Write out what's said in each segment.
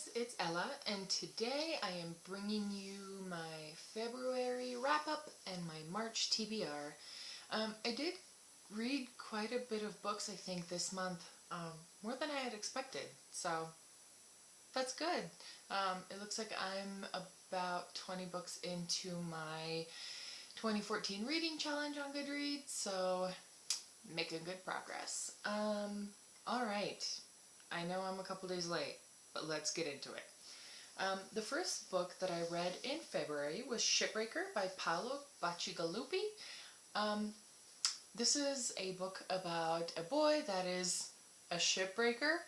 guys, it's Ella, and today I am bringing you my February wrap-up and my March TBR. I did read quite a bit of books, I think, this month, more than I had expected, so that's good. It looks like I'm about 20 books into my 2014 reading challenge on Goodreads, so making good progress. Alright, I know I'm a couple days late, but let's get into it. The first book that I read in February was Shipbreaker by Paolo Bacigalupi. This is a book about a boy that is a shipbreaker.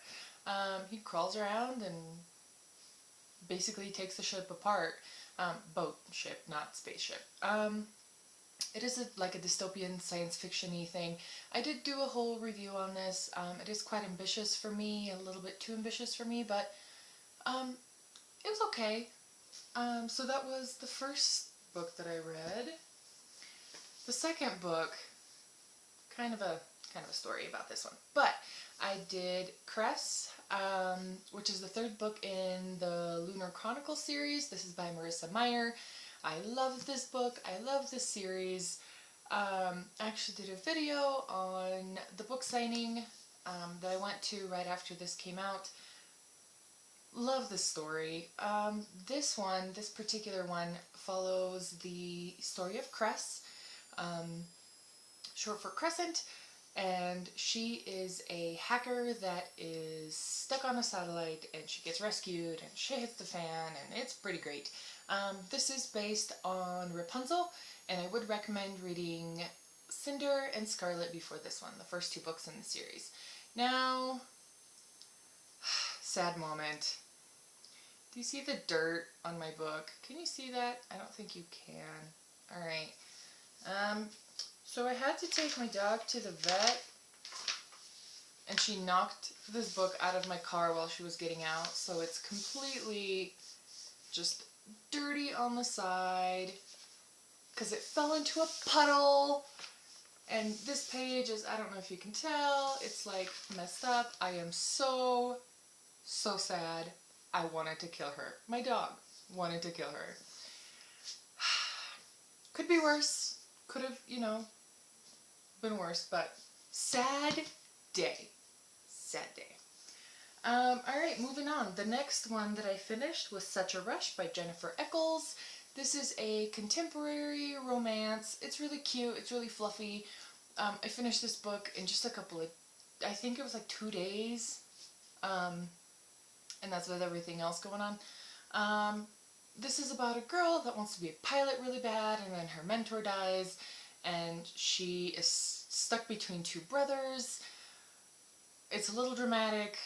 He crawls around and basically takes the ship apart. Boat ship, not spaceship. It is like a dystopian science fiction-y thing. I did do a whole review on this. It is quite ambitious for me, a little bit too ambitious for me, but it was okay. So that was the first book that I read. The second book, kind of a story about this one, but I did Cress, which is the third book in the Lunar Chronicle series. This is by Marissa Meyer. I love this book. I love this series. I actually did a video on the book signing that I went to right after this came out. Love this story. This particular one follows the story of Cress, short for Crescent, and she is a hacker that is stuck on a satellite, and she gets rescued and shit hits the fan, and it's pretty great. This is based on Rapunzel, and I would recommend reading Cinder and Scarlet before this one, the first two books in the series. Now, sad moment. Do you see the dirt on my book? Can you see that? I don't think you can. Alright. So I had to take my dog to the vet, and she knocked this book out of my car while she was getting out, so it's completely just dirty on the side because it fell into a puddle. And this page is, I don't know if you can tell, it's like messed up. I am so sad. I wanted to kill her. My dog wanted to kill her. Could be worse. Could have, been worse, but sad day. Sad day. Alright, moving on. The next one that I finished was Such a Rush by Jennifer Eccles. This is a contemporary romance. It's really cute. It's really fluffy. I finished this book in just a couple of, I think it was like 2 days. And that's with everything else going on. This is about a girl that wants to be a pilot really bad, and then her mentor dies, and she is stuck between two brothers. It's a little dramatic.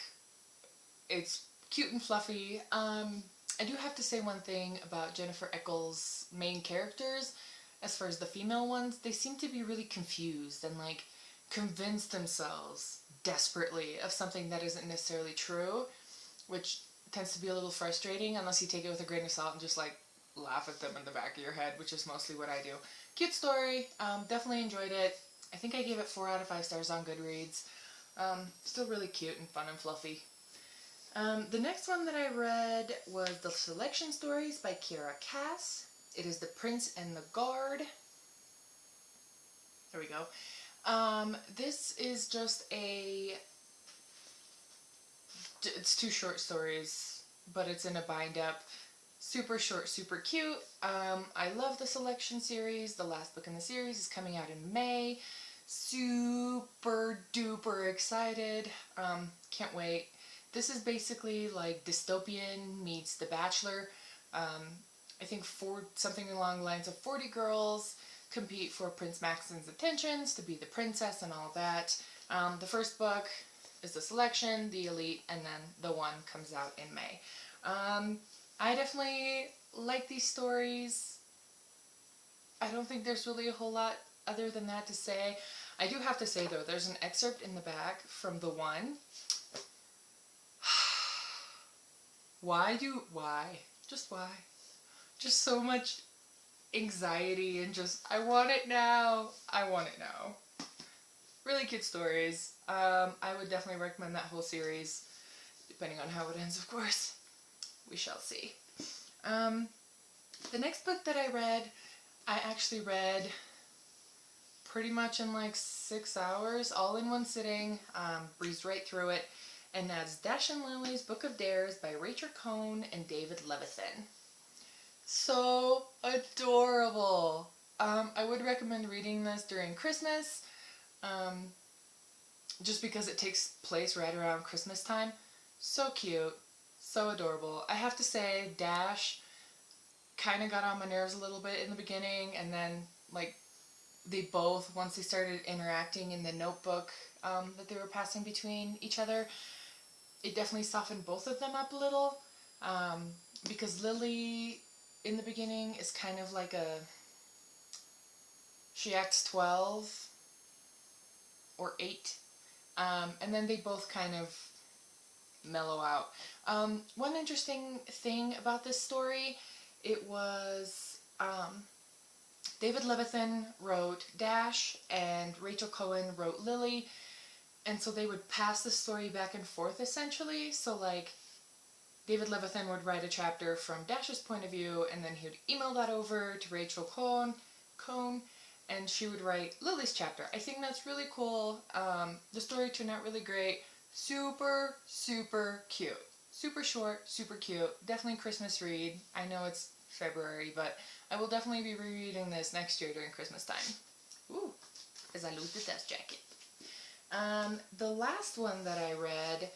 It's cute and fluffy. I do have to say one thing about Jennifer Eccles' main characters. As far as the female ones, they seem to be really confused and like convince themselves desperately of something that isn't necessarily true, which tends to be a little frustrating unless you take it with a grain of salt and just like laugh at them in the back of your head, which is mostly what I do. Cute story. Definitely enjoyed it. I think I gave it 4 out of 5 stars on Goodreads. Still really cute and fun and fluffy. The next one that I read was The Selection Stories by Kiera Cass. It is The Prince and the Guard. There we go. This is just it's 2 short stories, but it's in a bind-up. Super short, super cute. I love the Selection series. The last book in the series is coming out in May. Super duper excited. Can't wait. This is basically like dystopian meets The Bachelor. I think something along the lines of 40 girls compete for Prince Maxon's attentions to be the princess and all that. The first book is The Selection, The Elite, and then the one comes out in May. I definitely like these stories. I don't think there's really a whole lot other than that to say. I do have to say though, there's an excerpt in the back from the one. Why? Just why? Just so much anxiety and just, I want it now. I want it now. Really cute stories. I would definitely recommend that whole series, depending on how it ends, of course. we shall see. The next book that I actually read pretty much in like 6 hours, all in one sitting, breezed right through it, and that's Dash and Lily's Book of Dares by Rachel Cohn and David Levithan. So adorable. I would recommend reading this during Christmas, just because it takes place right around Christmas time. So cute, so adorable. I have to say, Dash kind of got on my nerves a little bit in the beginning, and then like they both, once they started interacting in the notebook that they were passing between each other, it definitely softened both of them up a little, because Lily in the beginning is kind of like she acts 12 or 8, and then they both kind of mellow out. One interesting thing about this story, it was David Levithan wrote Dash and Rachel Cohn wrote Lily, and so they would pass the story back and forth essentially. So like David Levithan would write a chapter from Dash's point of view, and then he would email that over to Rachel Cohn, and she would write Lily's chapter. I think that's really cool. The story turned out really great. Super, super cute. Super short, super cute. Definitely Christmas read. I know it's February, but I will definitely be rereading this next year during Christmas time. Ooh, as I lose the dust jacket. The last one that I read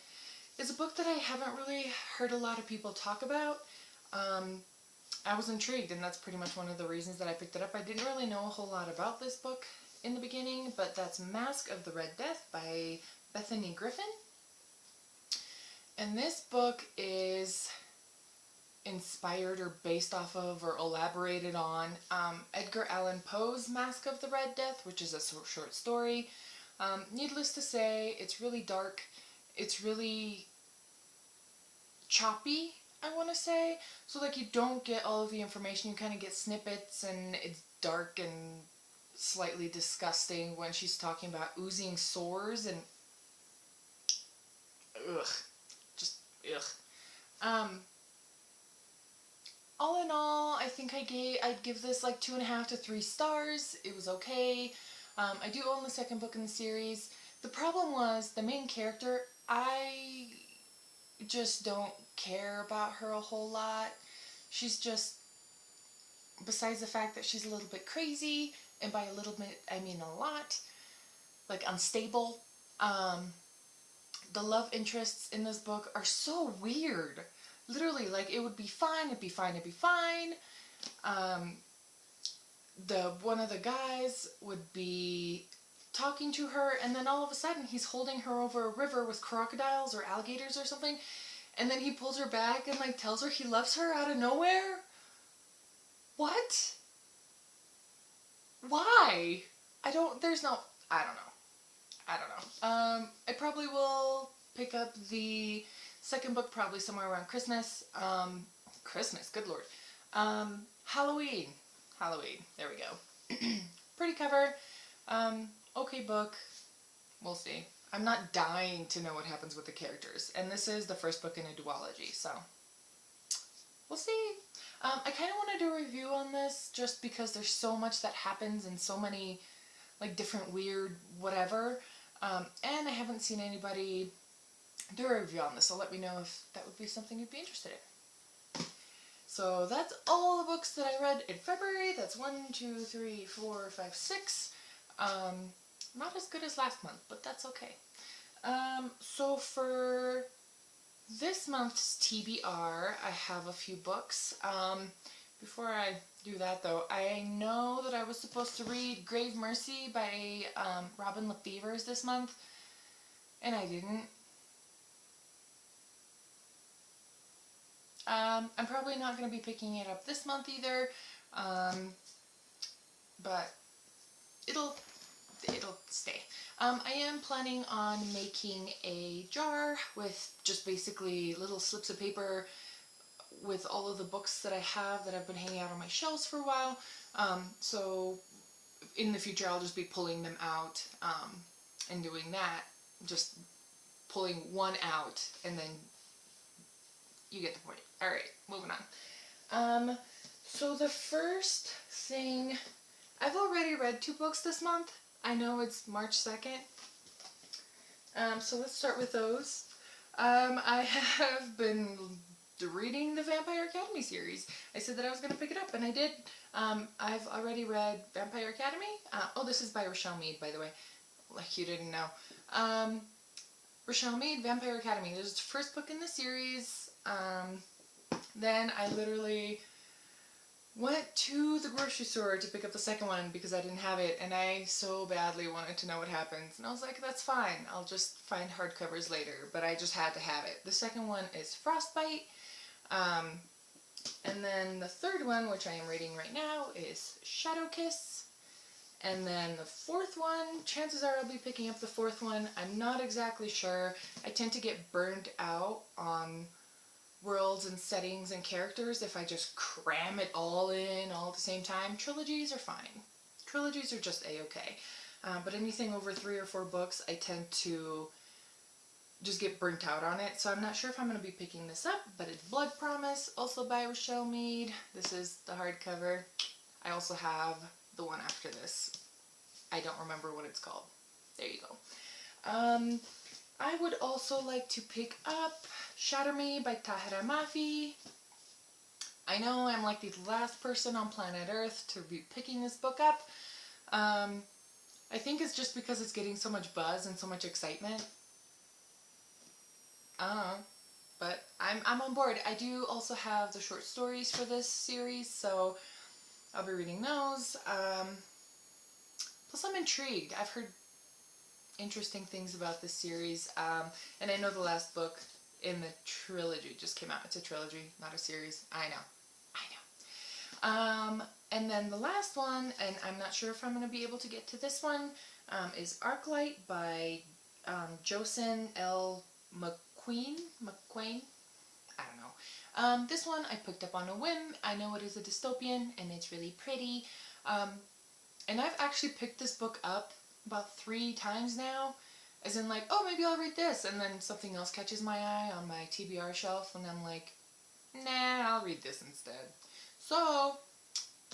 is a book that I haven't really heard a lot of people talk about. I was intrigued, and that's pretty much one of the reasons that I picked it up. I didn't really know a whole lot about this book in the beginning, but that's Mask of the Red Death by Bethany Griffin. And this book is inspired or based off of or elaborated on Edgar Allan Poe's Mask of the Red Death, which is a short story. Needless to say, it's really dark. It's really choppy, I want to say. So like you don't get all of the information, you kind of get snippets, and it's dark and slightly disgusting when she's talking about oozing sores and ugh. Just ugh. All in all, I think I'd give this like 2.5 to 3 stars. It was okay. I do own the second book in the series. The problem was the main character, I just don't care about her a whole lot. She's just, besides the fact that she's a little bit crazy, and by a little bit I mean a lot, like unstable, the love interests in this book are so weird. Literally, like, it would be fine, it'd be fine, it'd be fine. One of the guys would be talking to her, and then all of a sudden he's holding her over a river with crocodiles or alligators or something, and then he pulls her back and like tells her he loves her out of nowhere. What? Why? I don't know. I probably will pick up the second book probably somewhere around Christmas. Christmas, good lord. Halloween, there we go. Pretty cover, okay book, we'll see. I'm not dying to know what happens with the characters, and this is the first book in a duology, so we'll see. I kind of want to do a review on this just because there's so much that happens and so many like different weird whatever, and I haven't seen anybody do a review on this, so let me know if that would be something you'd be interested in. So that's all the books that I read in February. That's 1, 2, 3, 4, 5, 6. Not as good as last month, but that's okay. So for this month's TBR, I have a few books. Before I do that though, I know that I was supposed to read Grave Mercy by Robin Lefevers this month, and I didn't. I'm probably not going to be picking it up this month either, but it'll stay. I am planning on making a jar with just basically little slips of paper with all of the books that I have that I've been hanging out on my shelves for a while. So in the future I'll just be pulling them out and doing that, just pulling one out and then you get the point. Alright, moving on. So the first thing, I've already read 2 books this month. I know it's March 2nd. So let's start with those. I have been reading the Vampire Academy series. I said that I was going to pick it up, and I did. I've already read Vampire Academy. Oh, this is by Rochelle Mead, by the way, like you didn't know. Rochelle Mead, Vampire Academy. This is the first book in the series. Then I literally went to the grocery store to pick up the second one because I didn't have it, and I so badly wanted to know what happens. And I was like, that's fine. I'll just find hardcovers later, but I just had to have it. The second one is Frostbite. And then the third one, which I am reading right now, is Shadow Kiss. And then the fourth one, chances are I'll be picking up the fourth one. I'm not exactly sure. I tend to get burned out on worlds and settings and characters if I just cram it all in all at the same time. Trilogies are fine. Trilogies are just a-okay. But anything over 3 or 4 books, I tend to just get burnt out on it. So I'm not sure if I'm going to be picking this up, but it's Blood Promise, also by Rochelle Mead. This is the hardcover. I also have the one after this. I don't remember what it's called. There you go. I would also like to pick up Shatter Me by Tahira Mafi. I know I'm like the last person on planet Earth to be picking this book up. I think it's just because it's getting so much buzz and so much excitement. But I'm on board. I do also have the short stories for this series, so I'll be reading those. Plus I'm intrigued. I've heard interesting things about this series, and I know the last book in the trilogy just came out. It's a trilogy, not a series. I know. And then the last one, and I'm not sure if I'm going to be able to get to this one, is Arclight by Jocelyn L. McQueen? I don't know. This one I picked up on a whim. I know it is a dystopian, and it's really pretty. And I've actually picked this book up about 3 times now, as in like, oh, maybe I'll read this, and then something else catches my eye on my TBR shelf, and I'm like, nah, I'll read this instead. So,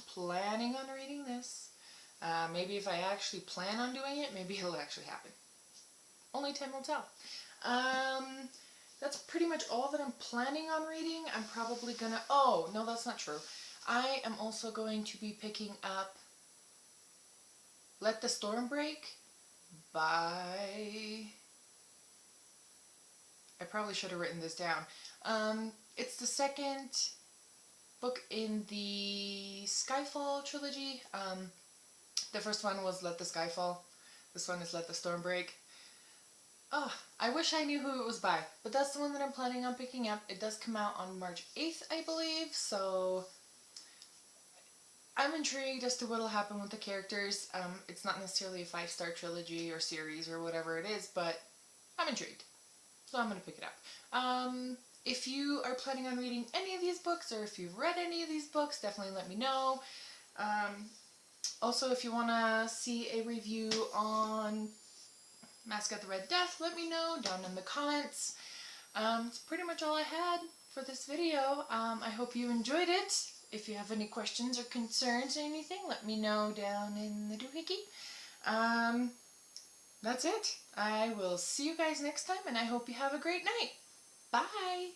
planning on reading this. Maybe if I actually plan on doing it, maybe it'll actually happen. Only time will tell. That's pretty much all that I'm planning on reading. I'm probably gonna, oh, no, that's not true. I am also going to be picking up Let the Storm Break by, I probably should have written this down. It's the second book in the Skyfall trilogy. The first one was Let the Sky Fall. This one is Let the Storm Break. Oh, I wish I knew who it was by, but that's the one that I'm planning on picking up. It does come out on March 8th, I believe, so I'm intrigued as to what will happen with the characters. It's not necessarily a 5-star trilogy or series or whatever it is, but I'm intrigued, so I'm going to pick it up. If you are planning on reading any of these books, or if you've read any of these books, definitely let me know. Also, if you want to see a review on Mask at the Red Death, let me know down in the comments. It's pretty much all I had for this video. I hope you enjoyed it. If you have any questions or concerns or anything, let me know down in the doohickey. That's it. I will see you guys next time, and I hope you have a great night. Bye!